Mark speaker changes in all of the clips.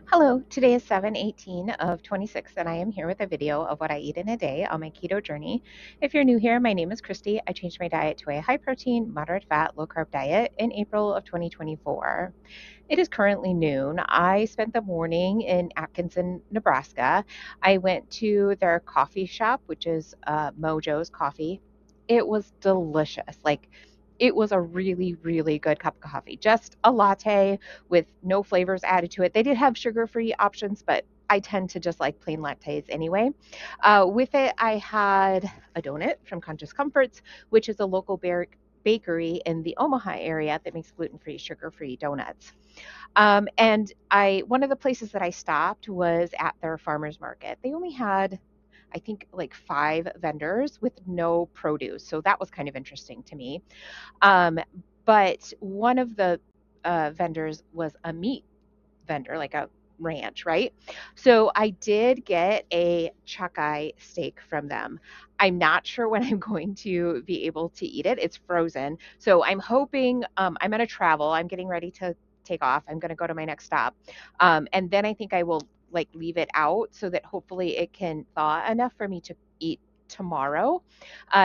Speaker 1: Hello, today is 7/18 of 26, and I am here with a video of what I eat in a day on my keto journey. If you're new here, my name is Christy. I changed my diet to a high protein, moderate fat, low carb diet in April of 2024. It is currently noon. I spent the morning in Atkinson, Nebraska. I went to their coffee shop, which is Mojo's Coffee. It was delicious. It was a really, really good cup of coffee. Just a latte with no flavors added to it. They did have sugar-free options, but I tend to just like plain lattes anyway. With it, I had a donut from Conscious Comforts, which is a local bakery in the Omaha area that makes gluten-free, sugar-free donuts. And I one of the places that I stopped was at their farmers market. They only had, I think, like 5 vendors with no produce, so that was kind of interesting to me. Um, but one of the vendors was a meat vendor, like a ranch, right? So I did get a chuck-eye steak from them. I'm not sure when I'm going to be able to eat it. It's frozen. So I'm hoping I'm going to travel. I'm getting ready to take off. I'm going to go to my next stop. And then I think I will like leave it out so that hopefully it can thaw enough for me to eat tomorrow.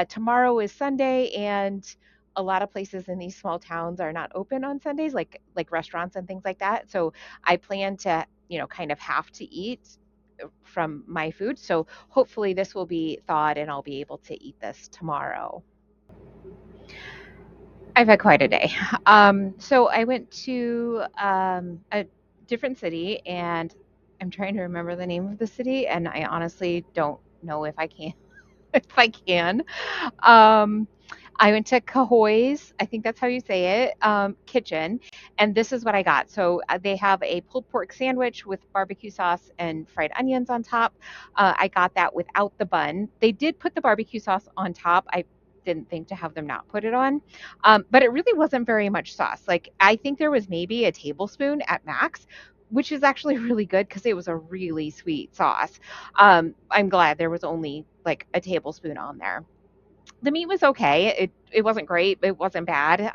Speaker 1: Tomorrow is Sunday, and a lot of places in these small towns are not open on Sundays, like restaurants and things like that. So I plan to, kind of have to eat from my food. So hopefully this will be thawed and I'll be able to eat this tomorrow. I've had quite a day. So I went to a different city, and I'm trying to remember the name of the city, and I honestly don't know if I can. If I can. Um, I went to Cahoy's, I think that's how you say it, kitchen, and this is what I got. So they have a pulled pork sandwich with barbecue sauce and fried onions on top. I got that without the bun. They did put the barbecue sauce on top. I didn't think to have them not put it on, but it really wasn't very much sauce. Like I think there was maybe a tablespoon at max, which is actually really good because it was a really sweet sauce. I'm glad there was only like a tablespoon on there. The meat was okay. It wasn't great. It wasn't bad.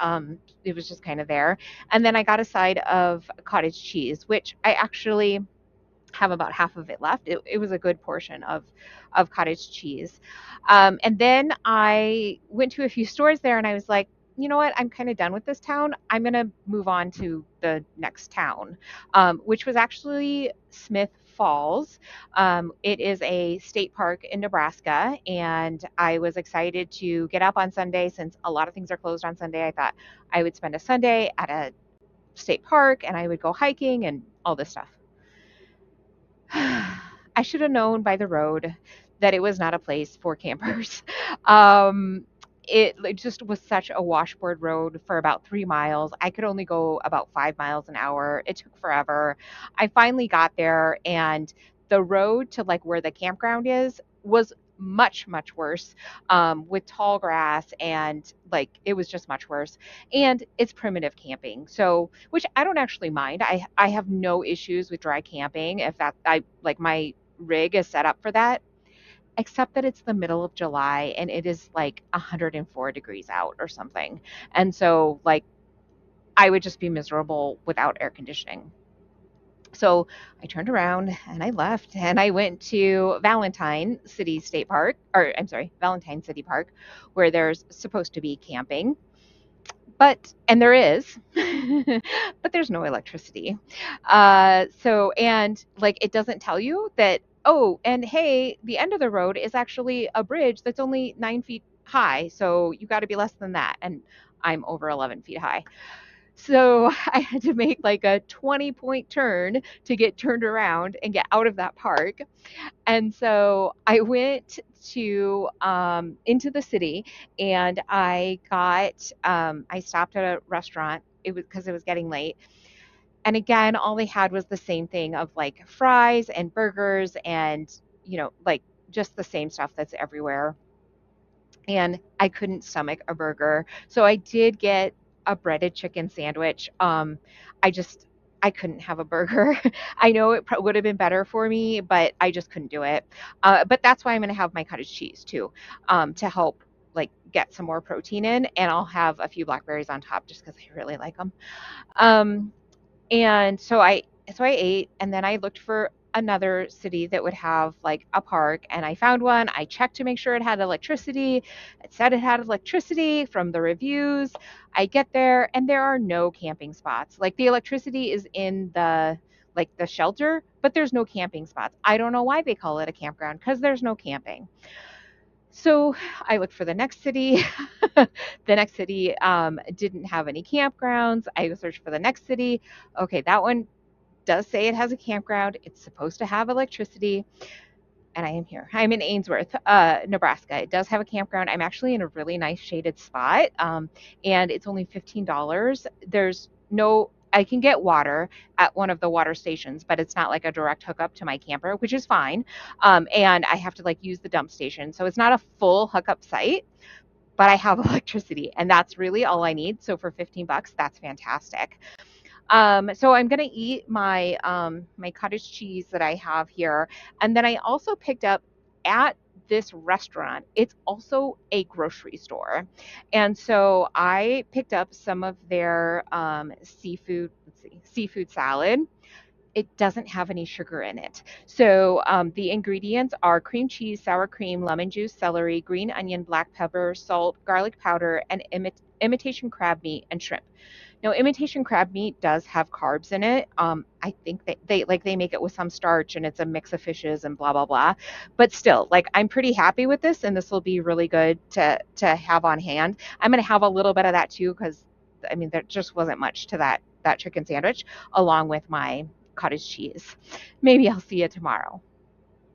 Speaker 1: It was just kind of there. And then I got a side of cottage cheese, which I actually have about half of it left. It was a good portion of cottage cheese. And then I went to a few stores there, and I was like, you know what? I'm kind of done with this town. I'm going to move on to the next town, which was actually Smith Falls. It is a state park in Nebraska, and I was excited to get up on Sunday since a lot of things are closed on Sunday. I thought I would spend a Sunday at a state park and I would go hiking and all this stuff. I should have known by the road that it was not a place for campers. Um, it just was such a washboard road for about 3 miles. I could only go about 5 miles an hour. It took forever. I finally got there, and the road to like where the campground is was much, much worse, with tall grass, and like it was just much worse. And it's primitive camping, so which I don't actually mind. I have no issues with dry camping if that I like my rig is set up for that, except that it's the middle of July and it is like 104 degrees out or something. And so like I would just be miserable without air conditioning. So I turned around and I left and I went to Valentine City Park, where there's supposed to be camping. And there is, but there's no electricity. And like it doesn't tell you that, oh, and hey, the end of the road is actually a bridge that's only 9 feet high. So you got to be less than that. And I'm over 11 feet high. So I had to make like a 20-point turn to get turned around and get out of that park. And so I went to into the city, and I stopped at a restaurant. It was because it was getting late. And again, all they had was the same thing of like fries and burgers and, like just the same stuff that's everywhere. And I couldn't stomach a burger. So I did get a breaded chicken sandwich. I just I couldn't have a burger. I know it would have been better for me, but I just couldn't do it. But that's why I'm going to have my cottage cheese too, to help like get some more protein in, and I'll have a few blackberries on top just because I really like them. And so So I ate, and then I looked for another city that would have like a park, and I found one. I checked to make sure it had electricity. It said it had electricity from the reviews. I get there, and there are no camping spots. Like, the electricity is in the shelter, but there's no camping spots. I don't know why they call it a campground, because there's no camping. So I looked for the next city. The next city didn't have any campgrounds. I searched for the next city. Okay, that one does say it has a campground. It's supposed to have electricity. And I am here. I'm in Ainsworth, Nebraska. It does have a campground. I'm actually in a really nice shaded spot, and it's only $15. I can get water at one of the water stations, but it's not like a direct hookup to my camper, which is fine. And I have to like use the dump station. So it's not a full hookup site, but I have electricity, and that's really all I need. So for 15 bucks, that's fantastic. So I'm gonna eat my cottage cheese that I have here, and then I also picked up at this restaurant. It's also a grocery store, and so I picked up some of their seafood. Let's see, seafood salad. It doesn't have any sugar in it. So the ingredients are cream cheese, sour cream, lemon juice, celery, green onion, black pepper, salt, garlic powder, and imitation crab meat and shrimp. Now, imitation crab meat does have carbs in it. I think they make it with some starch, and it's a mix of fishes and blah blah blah. But still, like, I'm pretty happy with this, and this will be really good to have on hand. I'm gonna have a little bit of that too, because I mean there just wasn't much to that chicken sandwich, along with my cottage cheese. Maybe I'll see you tomorrow.